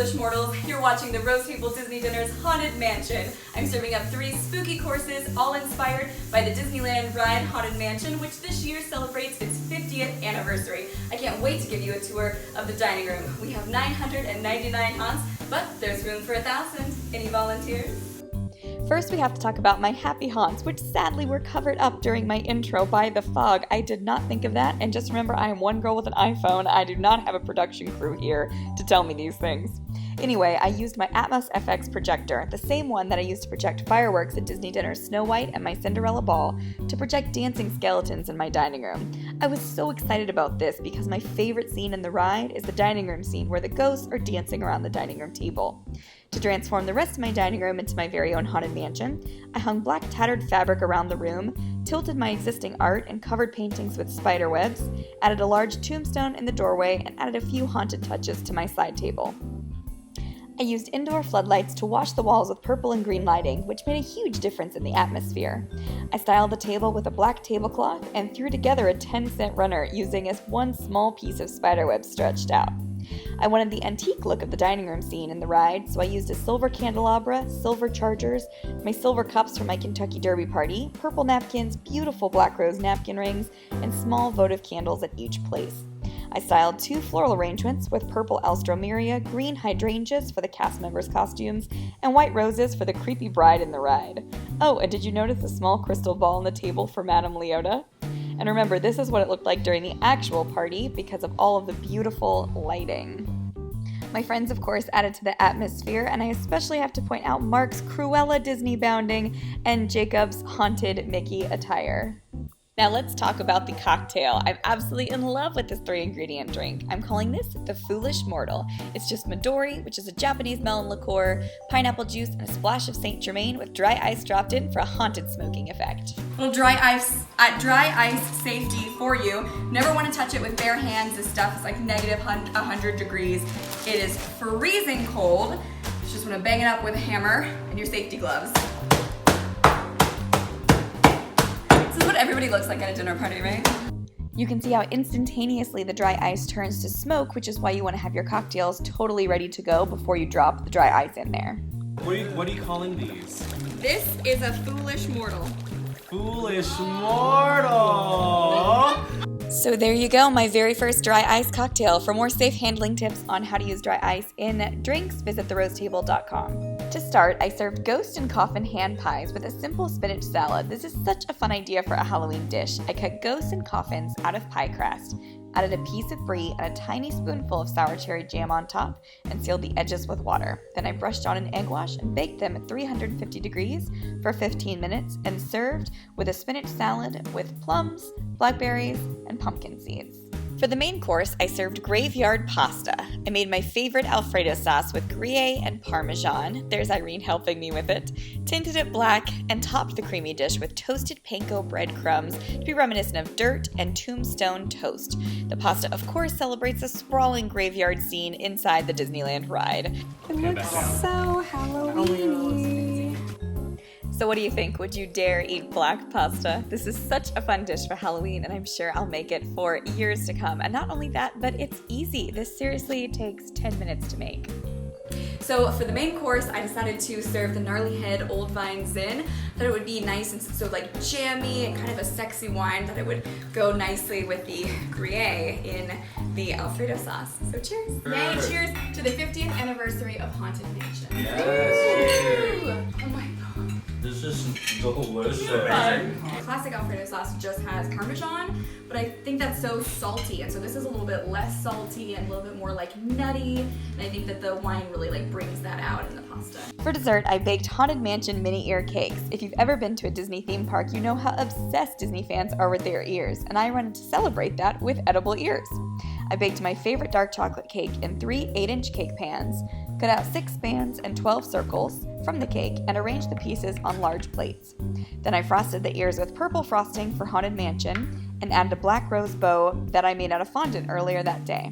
foolish mortals. You're watching the Rose Table Disney Dinner's Haunted Mansion. I'm serving up 3 spooky courses, all inspired by the Disneyland ride Haunted Mansion, which this year celebrates its 50th anniversary. I can't wait to give you a tour of the dining room. We have 999 haunts, but there's room for 1,000. Any volunteers? First, we have to talk about my happy haunts, which sadly were covered up during my intro by the fog. I did not think of that, and just remember I am one girl with an iPhone. I do not have a production crew here to tell me these things. Anyway, I used my AtmosFX projector, the same one that I used to project fireworks at Disney Dinner's Snow White and my Cinderella Ball, to project dancing skeletons in my dining room. I was so excited about this because my favorite scene in the ride is the dining room scene where the ghosts are dancing around the dining room table. To transform the rest of my dining room into my very own haunted mansion, I hung black tattered fabric around the room, tilted my existing art and covered paintings with spider webs, added a large tombstone in the doorway, and added a few haunted touches to my side table. I used indoor floodlights to wash the walls with purple and green lighting, which made a huge difference in the atmosphere. I styled the table with a black tablecloth and threw together a 10-cent runner using as one small piece of spiderweb stretched out. I wanted the antique look of the dining room scene in the ride, so I used a silver candelabra, silver chargers, my silver cups from my Kentucky Derby party, purple napkins, beautiful black rose napkin rings, and small votive candles at each place. I styled 2 floral arrangements with purple alstroemeria, green hydrangeas for the cast members' costumes, and white roses for the creepy bride in the ride. Oh, and did you notice the small crystal ball on the table for Madame Leota? And remember, this is what it looked like during the actual party because of all of the beautiful lighting. My friends, of course, added to the atmosphere, and I especially have to point out Mark's Cruella Disney bounding and Jacob's haunted Mickey attire. Now let's talk about the cocktail. I'm absolutely in love with this 3-ingredient drink. I'm calling this the Foolish Mortal. It's just Midori, which is a Japanese melon liqueur, pineapple juice, and a splash of St. Germain with dry ice dropped in for a haunted smoking effect. Little dry ice safety for you. Never want to touch it with bare hands. This stuff is like negative 100 degrees. It is freezing cold. You just want to bang it up with a hammer and your safety gloves. This is what everybody looks like at a dinner party, right? You can see how instantaneously the dry ice turns to smoke, which is why you want to have your cocktails totally ready to go before you drop the dry ice in there. What are you calling these? This is a Foolish Mortal. Foolish Mortal! So there you go, my very first dry ice cocktail. For more safe handling tips on how to use dry ice in drinks, visit therosetable.com. To start, I served ghost and coffin hand pies with a simple spinach salad. This is such a fun idea for a Halloween dish. I cut ghosts and coffins out of pie crust, added a piece of brie and a tiny spoonful of sour cherry jam on top, and sealed the edges with water. Then I brushed on an egg wash and baked them at 350 degrees for 15 minutes and served with a spinach salad with plums, blackberries, and pumpkin seeds. For the main course, I served graveyard pasta. I made my favorite Alfredo sauce with Gruyere and Parmesan. There's Irene helping me with it. Tinted it black and topped the creamy dish with toasted panko breadcrumbs to be reminiscent of dirt and tombstone toast. The pasta, of course, celebrates a sprawling graveyard scene inside the Disneyland ride. It looks so Halloween-y. So what do you think? Would you dare eat black pasta? This is such a fun dish for Halloween, and I'm sure I'll make it for years to come. And not only that, but it's easy. This seriously takes 10 minutes to make. So for the main course, I decided to serve the Gnarly Head Old Vine Zin. Thought it would be nice and so like jammy and kind of a sexy wine. Thought it would go nicely with the Gruyere in the Alfredo sauce. So cheers! Yay! Cheers to the 50th anniversary of Haunted Mansion. Yes. Oh my god. This is delicious. Classic Alfredo sauce just has Parmesan, but I think that's so salty, and so this is a little bit less salty and a little bit more like nutty, and I think that the wine really like brings that out in the pasta. For dessert, I baked Haunted Mansion Minnie Ear Cakes. If you've ever been to a Disney theme park, you know how obsessed Disney fans are with their ears, and I wanted to celebrate that with edible ears. I baked my favorite dark chocolate cake in 3 8-inch cake pans, cut out 6 bands and 12 circles from the cake, and arranged the pieces on large plates. Then I frosted the ears with purple frosting for Haunted Mansion and added a black rose bow that I made out of fondant earlier that day.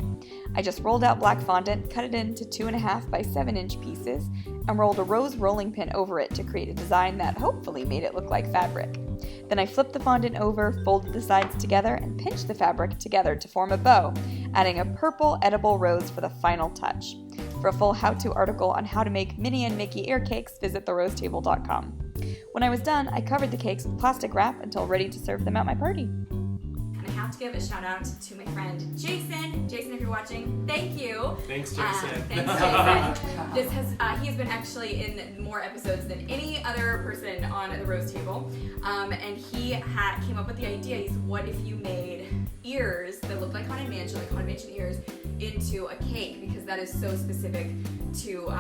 I just rolled out black fondant, cut it into 2.5 by 7-inch pieces, and rolled a rose rolling pin over it to create a design that hopefully made it look like fabric. Then I flipped the fondant over, folded the sides together, and pinched the fabric together to form a bow, adding a purple edible rose for the final touch. For a full how-to article on how to make Minnie and Mickey ear cakes, visit therosетable.com. When I was done, I covered the cakes with plastic wrap until ready to serve them at my party. And I have to give a shout out to my friend Jason. Jason, if you're watching, thank you. Thanks, Jason. Thanks, Jason. He has been actually in more episodes than any other person on the Rose Table. And he came up with the idea. He said, what if you made ears that look like Haunted Mansion ears, into a cake, because that is so specific to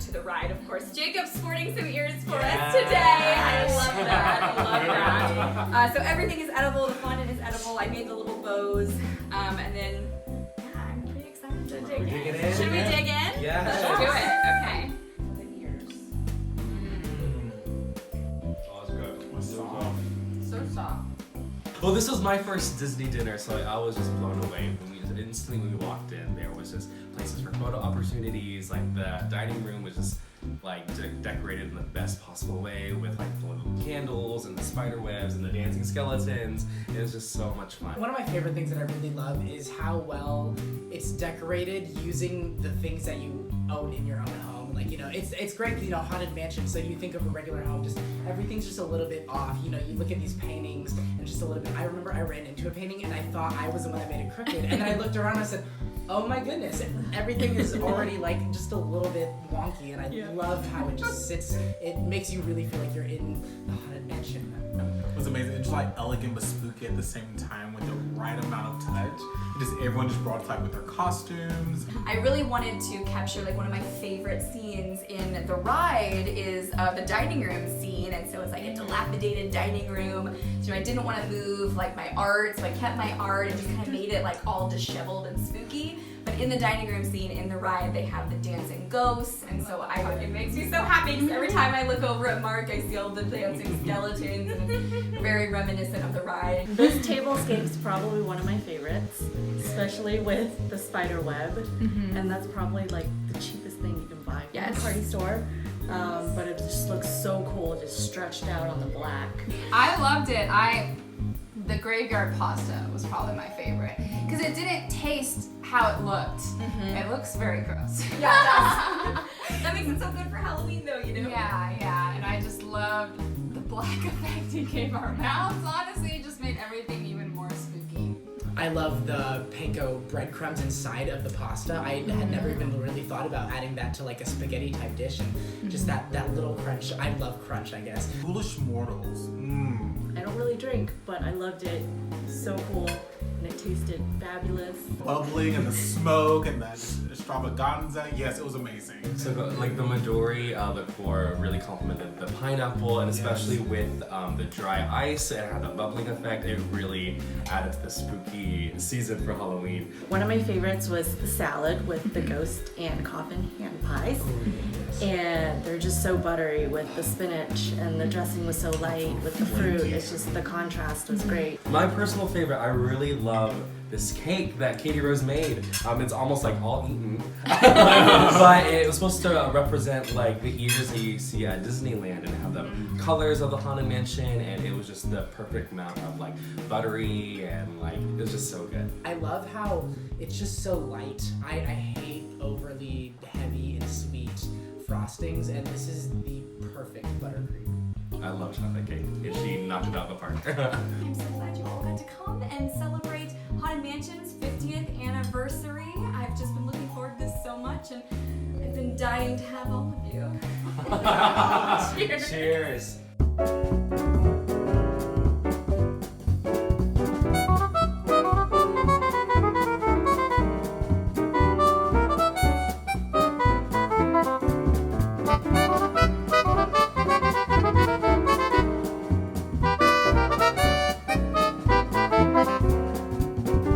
to the ride. Of course, Jacob's sporting some ears for us today. I love that. So everything is edible. The fondant is edible. I made the little bows, and then I'm pretty excited to dig in. Should we dig in? Yeah. Let's do it. Okay. The ears. Oh, it's good. So soft. Well, this was my first Disney dinner, so I was just blown away. Instantly when we walked in, there was just places for photo opportunities. Like the dining room was just like decorated in the best possible way with like the little candles and the spider webs and the dancing skeletons. It was just so much fun. One of my favorite things that I really love is how well it's decorated using the things that you own in your own home. Like, it's great, Haunted Mansion, so you think of a regular home, just everything's just a little bit off. You look at these paintings and just a little bit. I remember I ran into a painting and I thought I was the one that made it crooked. And then I looked around and I said, oh my goodness, everything is already like just a little bit wonky, and I love how it just sits. It makes you really feel like you're in the Haunted Mansion. It was amazing. It's like elegant but spooky at the same time with the right amount of touch. Everyone just brought it like with their costumes. I really wanted to capture like one of my favorite scenes in the ride is the dining room scene, and so it's like a dilapidated dining room. So I didn't want to move like my art, so I kept my art and just kind of made it like all disheveled and spooky. But in the dining room scene in the ride, they have the dancing ghosts, and so it makes me so happy because every time I look over at Mark, I see all the dancing skeletons, and it's very reminiscent of the ride. This tablescape's probably one of my favorites, especially with the spider web, and that's probably like the cheapest thing you can buy from the party store. But it just looks so cool, just stretched out on the black. I loved it. The graveyard pasta was probably my favorite because it didn't taste how it looked. It looks very gross. Yeah, it does. That makes it so good for Halloween though, Yeah, and I just loved the black effect it gave our mouths. Honestly, it just made everything even more spooky. I love the panko breadcrumbs inside of the pasta. I had never even really thought about adding that to like a spaghetti type dish, and just that little crunch. I love crunch, I guess. Foolish mortals. I don't really drink, but I loved it. So cool, and it tasted fabulous. Bubbling and the smoke and that extravaganza. Yes, it was amazing. So like the Midori liqueur really complemented the pineapple, and especially with the dry ice, it had a bubbling effect. It really added to the spooky season for Halloween. One of my favorites was the salad with the ghost and coffin hand pies. And they're just so buttery with the spinach, and the dressing was so light with the fruit. It's just, the contrast was great. My personal favorite, I really love this cake that Katie Rose made. It's almost like all eaten, but it was supposed to represent like the ears that you see at Disneyland and have the colors of the Haunted Mansion, and it was just the perfect amount of like buttery and like it was just so good. I love how it's just so light. I hate overly heavy and sweet frostings, and this is the perfect buttercream. I love chocolate cake. She knocked it out of the park. I'm so glad you all got to come and celebrate Haunted Mansion's 50th anniversary. I've just been looking forward to this so much, and I've been dying to have all of you. Cheers. Cheers.